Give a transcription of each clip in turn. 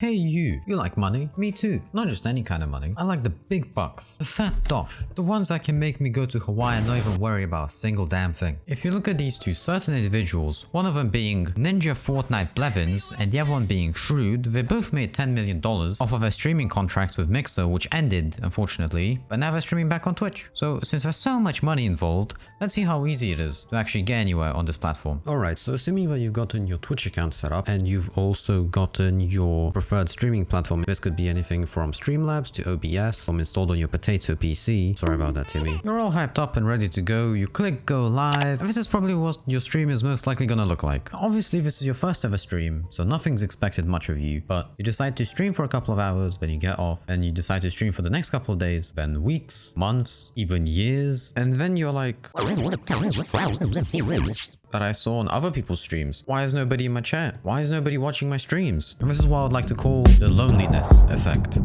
Hey you like money? Me too. Not just any kind of money. I like the big bucks. The fat dosh. The ones that can make me go to Hawaii and not even worry about a single damn thing. If you look at these two certain individuals, one of them being Ninja Fortnite Blevins and the other one being Shrewd, they both made $10 million off of their streaming contracts with Mixer, which ended, unfortunately, but now they're streaming back on Twitch. So since there's so much money involved, let's see how easy it is to actually get anywhere on this platform. Alright, so assuming that you've gotten your Twitch account set up and you've also gotten your preferred streaming platform, this could be anything from Streamlabs to OBS, from installed on your potato PC. Sorry about that, Timmy. You're all hyped up and ready to go, you click go live, and this is probably what your stream is most likely gonna look like. Obviously this is your first ever stream, so nothing's expected much of you, but you decide to stream for a couple of hours, then you get off, and you decide to stream for the next couple of days, then weeks, months, even years, and then you're like, that I saw on other people's streams. Why is nobody in my chat? Why is nobody watching my streams? And this is what I would like to call the loneliness effect.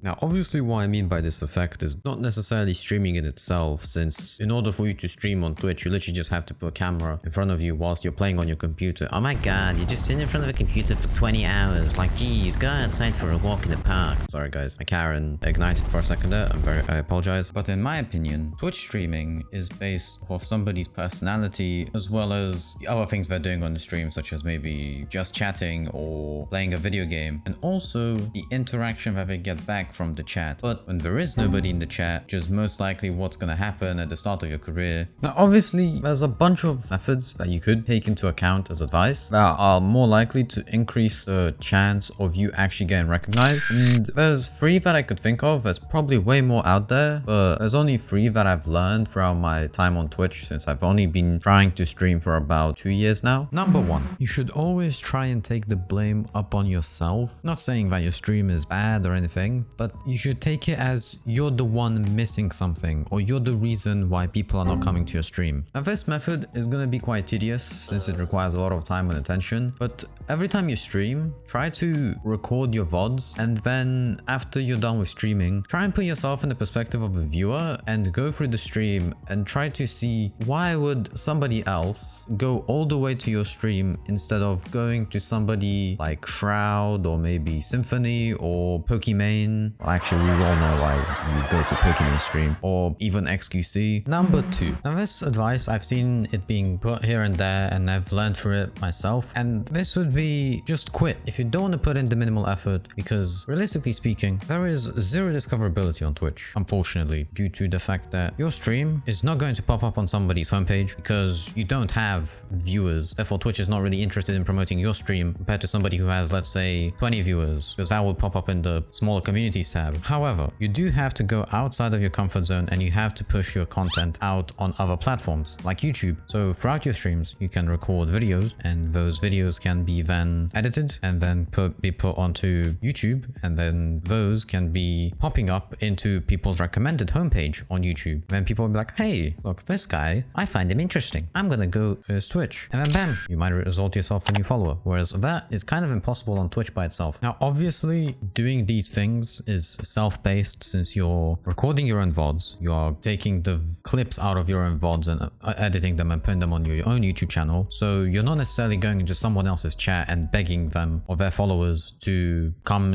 Now, obviously what I mean by this effect is not necessarily streaming in itself, since in order for you to stream on Twitch, you literally just have to put a camera in front of you whilst you're playing on your computer. Oh my god, you just sit in front of a computer for 20 hours. Like, geez, go outside for a walk in the park. Sorry guys, my Karen ignited for a second there. I apologize. But in my opinion, Twitch streaming is based off somebody's personality as well as the other things they're doing on the stream, such as maybe just chatting or playing a video game, and also the interaction that they get back from the chat. But when there is nobody in the chat, which is most likely what's gonna happen at the start of your career. Now obviously there's a bunch of methods that you could take into account as advice that are more likely to increase the chance of you actually getting recognized, and there's 3 that I could think of. There's probably way more out there, but there's only 3 that I've learned throughout my time on Twitch, since I've only been trying to stream for about 2 years now. Number 1, you should always try and take the blame up on yourself. Not saying that your stream is bad or anything, but you should take it as you're the one missing something, or you're the reason why people are not coming to your stream. Now this method is gonna be quite tedious since it requires a lot of time and attention, but every time you stream, try to record your VODs, and then after you're done with streaming, try and put yourself in the perspective of a viewer and go through the stream and try to see why would somebody else go all the way to your stream instead of going to somebody like Shroud or maybe Symphony or Pokimane. Well, actually, we all know why you go to Pokemon stream, or even XQC. Number 2. Now this advice, I've seen it being put here and there, and I've learned through it myself, and this would be just quit if you don't want to put in the minimal effort, because realistically speaking, there is zero discoverability on Twitch, unfortunately, due to the fact that your stream is not going to pop up on somebody's homepage because you don't have viewers. Therefore, Twitch is not really interested in promoting your stream compared to somebody who has, let's say, 20 viewers, because that would pop up in the smaller community tab. However, you do have to go outside of your comfort zone, and you have to push your content out on other platforms like YouTube. So throughout your streams, you can record videos, and those videos can be then edited and then be put onto YouTube, and then those can be popping up into people's recommended homepage on YouTube. Then people will be like, hey, look, this guy, I find him interesting. I'm gonna go to his Twitch. And then bam, you might result yourself a new follower. Whereas that is kind of impossible on Twitch by itself. Now, obviously, doing these things is self-based, since you're recording your own VODs, you are taking the clips out of your own VODs and editing them and putting them on your own YouTube channel. So you're not necessarily going into someone else's chat and begging them or their followers to come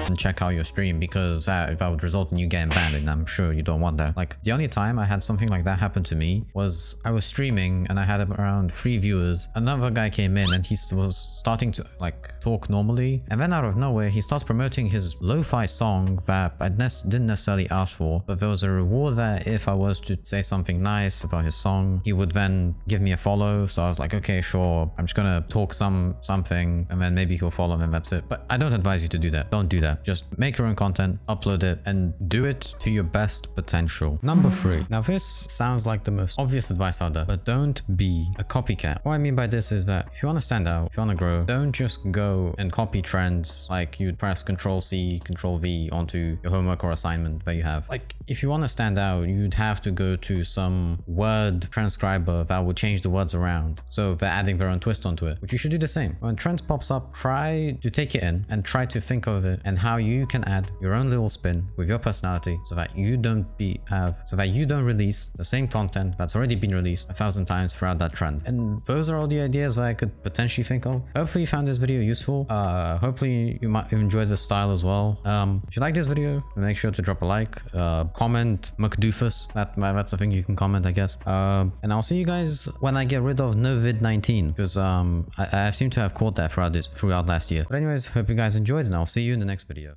and check out your stream, because that would result in you getting banned, and I'm sure you don't want that. Like, the only time I had something like that happen to me was I was streaming and I had around 3 viewers. Another guy came in and he was starting to like talk normally, and then out of nowhere he starts promoting his lo-fi song that I didn't necessarily ask for, but there was a reward that if I was to say something nice about his song, he would then give me a follow. So I was like, okay, sure, I'm just gonna talk something, and then maybe he'll follow, and then that's it. But I don't advise you to do that. Don't do that. Just make your own content, upload it, and do it to your best potential. Number 3. Now this sounds like the most obvious advice out there, but don't be a copycat. What I mean by this is that if you want to stand out, if you want to grow, don't just go and copy trends like you'd press Ctrl+C, Ctrl+V onto your homework or assignment that you have. Like, if you want to stand out, you'd have to go to some word transcriber that would change the words around, so they're adding their own twist onto it, which you should do the same. When trends pops up, try to take it in and try to think of it and how you can add your own little spin with your personality so that you don't release the same content that's already been released 1,000 times throughout that trend. And those are all the ideas that I could potentially think of. Hopefully you found this video useful. Hopefully you might enjoy the style as well. If you like this video, make sure to drop a like, comment McDoofus. That's a thing you can comment, I guess. And I'll see you guys when I get rid of COVID-19, because I seem to have caught that throughout last year. But anyways, hope you guys enjoyed, and I'll see you in the next video.